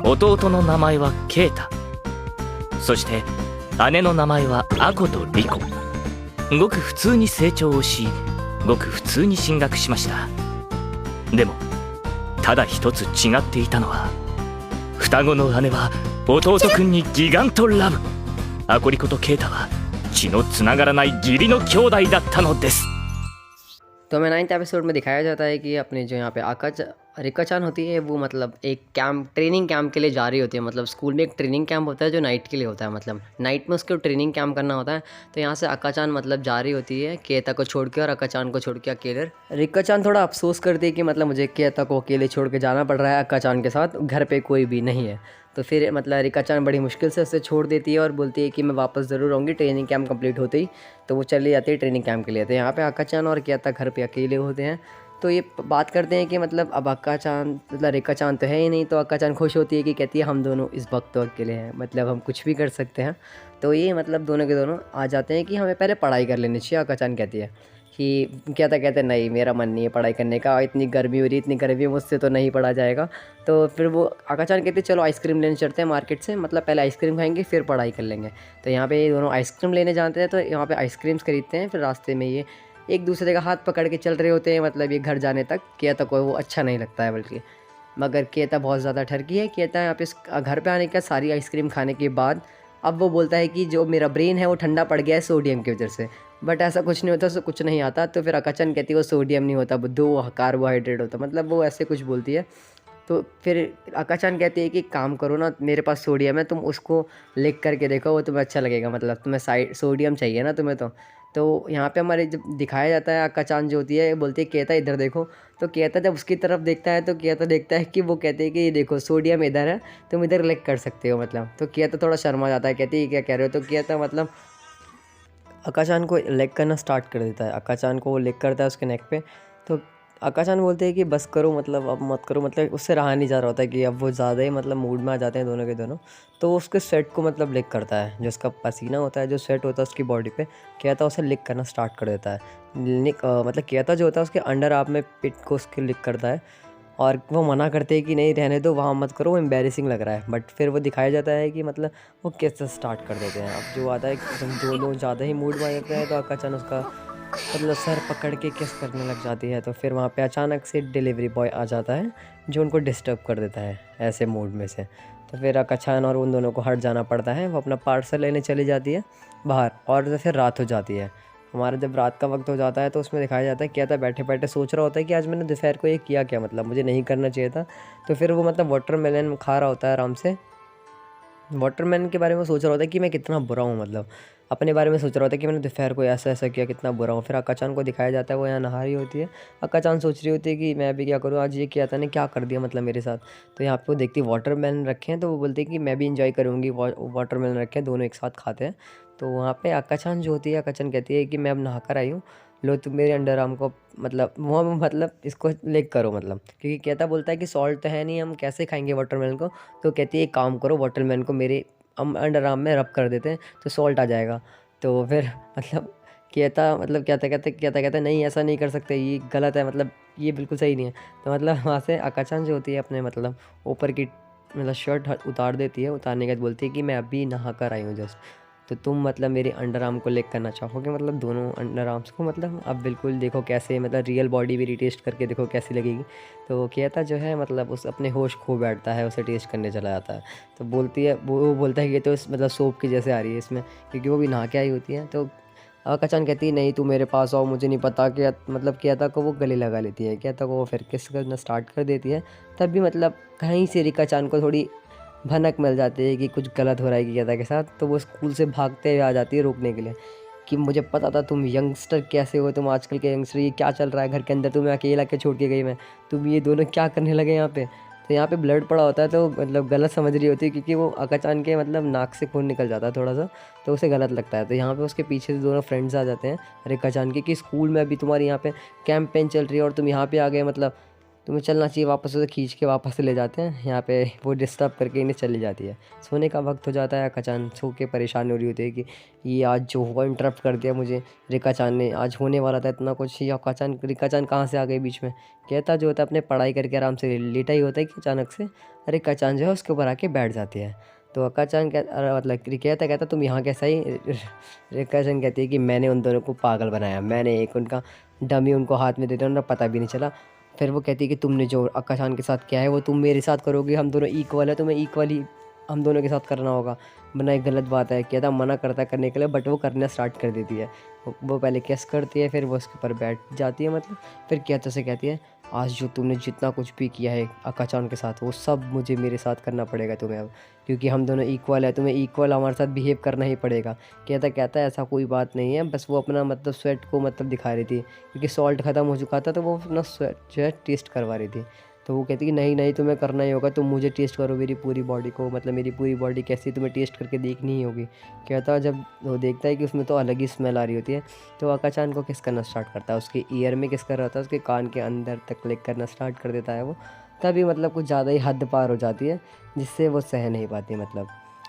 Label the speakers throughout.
Speaker 1: 弟の名前はケイタ、そして姉の名前はアコとリコ。ごく普通に成長をし、ごく普通に進学しました。でもただ一つ違っていたのは、双子の姉は弟くんにギガントラブ、アコリコとケイタは血のつながらない義理の兄弟だったのです。
Speaker 2: तो हमें 9th episode में दिखाया जाता है कि अपने जो यहाँ पे रिका चान होती है, वो मतलब एक ट्रेनिंग कैंप के लिए जा रही होती है। मतलब स्कूल में एक ट्रेनिंग कैंप होता है जो नाइट के लिए होता है, मतलब नाइट में उसको ट्रेनिंग कैंप करना होता है। तो यहाँ से अक्का चान मतलब जा रही होती है केता को छोड़ के, और अक्का चान को छोड़ के अकेले। रिका चान थोड़ा अफसोस करती है कि मतलब मुझे केता को अकेले छोड़ के जाना पड़ रहा है, अक्का चान के साथ घर पर कोई भी नहीं है। तो फिर मतलब रिका चान बड़ी मुश्किल से उसे छोड़ देती है और बोलती है कि मैं वापस ज़रूर आऊँगी ट्रेनिंग कैंप कंप्लीट होते ही। तो वो चली जाती है ट्रेनिंग कैंप के लिए। तो यहाँ पे अक्का चान और केता घर पे अकेले होते हैं। तो ये बात करते हैं कि मतलब अब अक्का चान मतलब रिका चान तो है ही नहीं। तो अक्का चान खुश होती है कि कहती है हम दोनों इस वक्त तो अकेले हैं, मतलब हम कुछ भी कर सकते हैं। तो ये मतलब दोनों के दोनों आ जाते हैं कि हमें पहले पढ़ाई कर लेनी चाहिए। अक्का चान कहती है कि कहते नहीं मेरा मन नहीं है पढ़ाई करने का, इतनी गर्मी हो रही, इतनी गर्मी मुझसे तो नहीं पढ़ा जाएगा। तो फिर वो अक्का चान कहती है चलो आइसक्रीम लेने चलते हैं मार्केट से, मतलब पहले आइसक्रीम खाएंगे फिर पढ़ाई कर लेंगे। तो यहाँ पे ये दोनों आइसक्रीम लेने जाते हैं। तो यहाँ पे आइसक्रीम्स खरीदते हैं। फिर रास्ते में ये एक दूसरे का हाथ पकड़ के चल रहे होते हैं, मतलब ये घर जाने तक। केता को वो अच्छा नहीं लगता है बल्कि, मगर केता बहुत ज़्यादा ठरकी है। केता यहाँ पे घर पे आने का सारी आइसक्रीम खाने के बाद अब वो बोलता है कि जो मेरा ब्रेन है वो ठंडा पड़ गया है सोडियम की वजह से। बट ऐसा कुछ नहीं होता, उससे कुछ नहीं आता। तो फिर अक्का चान कहती है वो सोडियम नहीं होता बुद्धू, वो कार्बोहाइड्रेट होता, मतलब वो ऐसे कुछ बोलती है। तो फिर अक्का चान कहती है कि काम करो ना, मेरे पास सोडियम है, तुम उसको लिख करके देखो, वो तुम्हें अच्छा लगेगा, मतलब तुम्हें सोडियम चाहिए ना तुम्हें। तो यहाँ पे हमारे जब दिखाया जाता है अक्का चान जो होती है बोलती है केता इधर देखो। तो केता जब उसकी तरफ देखता है तो केता देखता है कि वो कहते हैं कि ये देखो सोडियम इधर है, तुम इधर लिख कर सकते हो मतलब। तो केता थोड़ा शर्मा जाता है, कहती है क्या कह रहे हो। तो केता मतलब अक्का चान को लिख करना स्टार्ट कर देता है। अक्का चान को वो लिख करता है उसके नेक पे। तो अक्का चान बोलते हैं कि बस करो, मतलब अब मत करो, मतलब उससे रहा नहीं जा रहा होता है कि अब वो ज़्यादा ही मतलब मूड में आ जाते हैं दोनों के दोनों। तो वो उसके स्वेट को मतलब लिक करता है, जो उसका पसीना होता है, जो स्वेट होता है उसकी बॉडी पे, कहता उसे लिक करना स्टार्ट कर देता है। मतलब कहता जो होता है उसके अंडर आप में पिट को उसके लिक करता है। और वो मना करते हैं कि नहीं रहने दो, वहाँ मत करो, वो एम्बेरसिंग लग रहा है। बट फिर वो दिखाया जाता है कि मतलब वो कैसे स्टार्ट कर देते हैं। अब जो आता है जब दोनों ज़्यादा ही मूड में आ जाते हैं तो अक्का चान उसका मतलब सर पकड़ के किस करने लग जाती है। तो फिर वहाँ पे अचानक से डिलीवरी बॉय आ जाता है जो उनको डिस्टर्ब कर देता है ऐसे मूड में से। तो फिर अक्का चान और उन दोनों को हट जाना पड़ता है। वो अपना पार्सल लेने चली जाती है बाहर, और तो फिर रात हो जाती है। हमारा जब रात का वक्त हो जाता है तो उसमें दिखाया जाता है क्या था, बैठे बैठे सोच रहा होता है कि आज मैंने दोपहर को ये किया क्या, मतलब मुझे नहीं करना चाहिए था। तो फिर वो मतलब वाटरमेलन खा रहा होता है आराम से। वाटरमेलन के बारे में सोच रहा होता है कि मैं कितना बुरा हूँ, मतलब अपने बारे में सोच रहा होता है कि मैंने दोपहर को ऐसा ऐसा किया, कितना बुरा हूँ। फिर अक्का चान को दिखाया जाता है वो यहाँ नहा रही होती है। अक्का चान सोच रही होती है कि मैं भी क्या करूँ, आज ये किया था ने क्या कर दिया मतलब मेरे साथ। तो यहाँ पे वो देखती है वाटरमेलन रखे हैं, तो वो बोलती है कि मैं भी इंजॉय करूँगी, वाटरमेलन रखे हैं, दोनों एक साथ खाते हैं। तो वहाँ पे अक्का चान जो होती है, अक्का चान कहती है कि मैं अब नहा कर आई हूँ, लो तुम मेरे अंडर आर्म को मतलब वो मतलब इसको लेग करो, मतलब क्योंकि कहता बोलता है कि सॉल्ट तो है नहीं, हम कैसे खाएंगे वाटरमेलन को। तो कहती है एक काम करो, वाटरमेलन को मेरे हम अंडर आर्म में रब कर देते हैं तो सॉल्ट आ जाएगा। तो फिर मतलब कहता मतलब कहता नहीं ऐसा नहीं कर सकते, ये गलत है, मतलब ये बिल्कुल सही नहीं है। तो मतलब वहाँ से अक्का चान जो होती है अपने मतलब ऊपर की मतलब शर्ट उतार देती है। उतारने के बाद बोलती है कि मैं अभी नहा कर आई हूँ जस्ट, तो तुम मतलब मेरे अंडर आर्म को लेग करना चाहोगे, मतलब दोनों अंडर आर्म्स को, मतलब अब बिल्कुल देखो कैसे, मतलब रियल बॉडी भी टेस्ट करके देखो कैसी लगेगी। तो कहता जो है मतलब उस अपने होश खो बैठता है, उसे टेस्ट करने चला जाता है। तो बोलती है वो बोलता है कि ये तो मतलब सोप की जैसे आ रही है इसमें, क्योंकि वो भी नहा के आई होती है। तो अक्का चान कहती है नहीं तू मेरे पास आओ, मुझे नहीं पता क्या, मतलब कहता को वो गले लगा लेती है, कहता को वो फिर किस करना स्टार्ट कर देती है। तब भी मतलब कहीं से रिका चान को थोड़ी भनक मिल जाती है कि कुछ गलत हो रहा है केता के साथ। तो वो स्कूल से भागते हुए आ जाती है रोकने के लिए कि मुझे पता था तुम यंगस्टर कैसे हो, तुम आजकल के यंगस्टर, ये क्या चल रहा है घर के अंदर, तुम्हें अकेला के छोड़ के गई मैं, तुम ये दोनों क्या करने लगे यहाँ पे। तो यहाँ पे ब्लड पड़ा होता है तो मतलब गलत समझ रही होती है, क्योंकि वो अक्का चान के मतलब नाक से खून निकल जाता है थोड़ा सा, तो उसे गलत लगता है। तो यहाँ पे उसके पीछे से दोनों फ्रेंड्स आ जाते हैं रिका चान के कि स्कूल में अभी तुम्हारी यहाँ पे कैंपेन चल रही है और तुम यहाँ पे आ गए, मतलब तुम्हें चलना चाहिए वापस, उसे खींच के वापस ले जाते हैं। यहाँ पे वो डिस्टर्ब करके इन्हें चली जाती है। सोने का वक्त हो जाता है। अक्का-चान सो के परेशान हो रही होती है कि ये आज जो हुआ इंटरप्ट कर दिया मुझे रिका-चान ने, आज होने वाला था इतना कुछ, ये अक्का-चान रिका-चान कहाँ से आ गई बीच में। कहता जो होता है अपने पढ़ाई करके आराम से लेटा ही होता है कि अचानक से रिका-चान जो है उसके ऊपर आके बैठ जाती है। तो अक्का-चान मतलब कहता तुम यहाँ कैसे आई? रिका-चान कहती है कि मैंने उन दोनों को पागल बनाया, मैंने एक उनका डमी उनको हाथ में दे दिया, उन्हें पता भी नहीं चला। फिर वो कहती है कि तुमने जो अक्का-चान के साथ किया है वो तुम मेरे साथ करोगे, हम दोनों इक्वल है, तुम्हें इक्वल ही हम दोनों के साथ करना होगा, वरना एक गलत बात है। कहता मना करता है करने के लिए, बट वो करना स्टार्ट कर देती है। वो पहले किस करती है, फिर वो उसके ऊपर बैठ जाती है मतलब। फिर कहते से कहती है आज जो तुमने जितना कुछ भी किया है अक्का-चान के साथ वो सब मुझे मेरे साथ करना पड़ेगा तुम्हें अब, क्योंकि हम दोनों इक्वल है, तुम्हें इक्वल हमारे साथ बिहेव करना ही पड़ेगा। कहता है ऐसा कोई बात नहीं है, बस वो अपना मतलब स्वेट को मतलब दिखा रही थी, क्योंकि सॉल्ट ख़त्म हो चुका था तो वो अपना स्वेट जो है टेस्ट करवा रही थी। तो वो कहती कि नहीं तुम्हें करना ही होगा, तुम मुझे टेस्ट करो मेरी पूरी बॉडी को, मतलब मेरी पूरी बॉडी कैसी तुम्हें टेस्ट करके देखनी ही होगी। कहता जब वो देखता है कि उसमें तो अलग ही स्मेल आ रही होती है, तो अक्का-चान को किस करना स्टार्ट करता है, उसके ईयर में किस कर रहा होता है, उसके कान के अंदर तक क्लिक करना स्टार्ट कर देता है वो। तभी मतलब कुछ ज़्यादा ही हद पार हो जाती है, जिससे वो सह नहीं पाती मतलब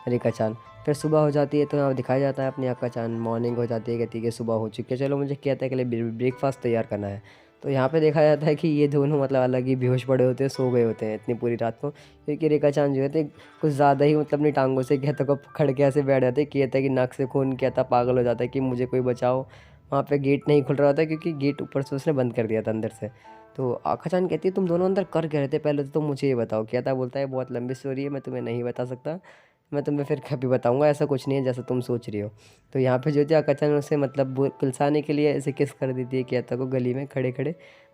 Speaker 2: रिका-चान। फिर सुबह हो जाती है तो यहाँ दिखाया जाता है अपनी अक्का-चान, मॉर्निंग हो जाती है, कहती है कि सुबह हो चुकी है, चलो मुझे कहता है कि ब्रेकफास्ट तैयार करना है। तो यहाँ पे देखा जाता है कि ये दोनों मतलब अलग ही बेहोश पड़े होते हैं, सो गए होते हैं इतनी पूरी रात को, क्योंकि रिका-चान जो है तो कुछ ज़्यादा ही मतलब अपनी टांगों से कहता को पकड़ के ऐसे बैठ जाते हैं, कहता है कि नाक से खून, कहता पागल हो जाता है कि मुझे कोई बचाओ। वहाँ पे गेट नहीं खुल रहा होता क्योंकि गेट ऊपर से उसने बंद कर दिया था अंदर से। तो अक्का-चान कहती है तुम दोनों अंदर कर क्या रहे थे पहले तो तुम मुझे ये बताओ। कहता बोलता है बहुत लंबी स्टोरी है, मैं तुम्हें नहीं बता सकता, मैं तुम्हें फिर कभी बताऊंगा, ऐसा कुछ नहीं है जैसा तुम सोच रही हो। तो यहाँ पे जो थी अक्का-चान उसे मतलब कुलसाने के लिए ऐसे किस कर देती है कहता को गली में खड़े खड़े।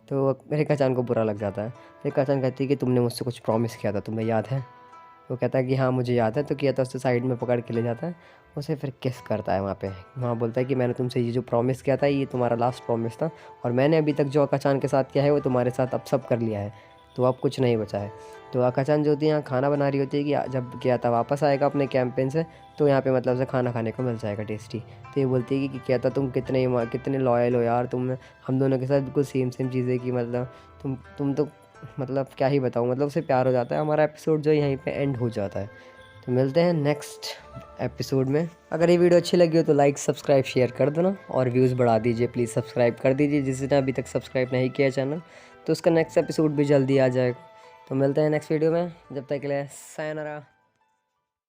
Speaker 2: तो रिका-चान को बुरा लग जाता है। रिका-चान कहती है कि तुमने मुझसे कुछ प्रॉमिस किया था, तुम्हें याद है? वो कहता है कि हाँ मुझे याद है। तो किया था, उसे साइड में पकड़ के ले जाता है, उसे फिर किस करता है वहाँ पे। वहाँ बोलता है कि मैंने तुमसे ये जो प्रॉमिस किया था ये तुम्हारा लास्ट प्रॉमिस था, और मैंने अभी तक जो अक्का-चान के साथ किया है वो तुम्हारे साथ अब सब कर लिया है, तो अब कुछ नहीं बचा है। तो अक्का-चान जो होती है यहाँ खाना बना रही होती है कि जब किया था वापस आएगा अपने कैंपेन से तो यहाँ पे मतलब उसे खाना खाने को मिल जाएगा टेस्टी। तो ये बोलती है कि क्या था तुम कितने लॉयल हो यार, तुम हम दोनों के साथ बिल्कुल सेम चीज़ें की, मतलब तुम तो मतलब क्या ही बताऊँ, मतलब उसे प्यार हो जाता है। हमारा एपिसोड जो यहीं पे एंड हो जाता है। तो मिलते हैं नेक्स्ट एपिसोड में। अगर ये वीडियो अच्छी लगी हो तो लाइक सब्सक्राइब शेयर कर देना, और व्यूज़ बढ़ा दीजिए प्लीज़, सब्सक्राइब कर दीजिए जिसने अभी तक सब्सक्राइब नहीं किया चैनल, तो उसका नेक्स्ट एपिसोड भी जल्दी आ जाएगा। तो मिलते हैं नेक्स्ट वीडियो में, जब तक के लिए सायोनारा।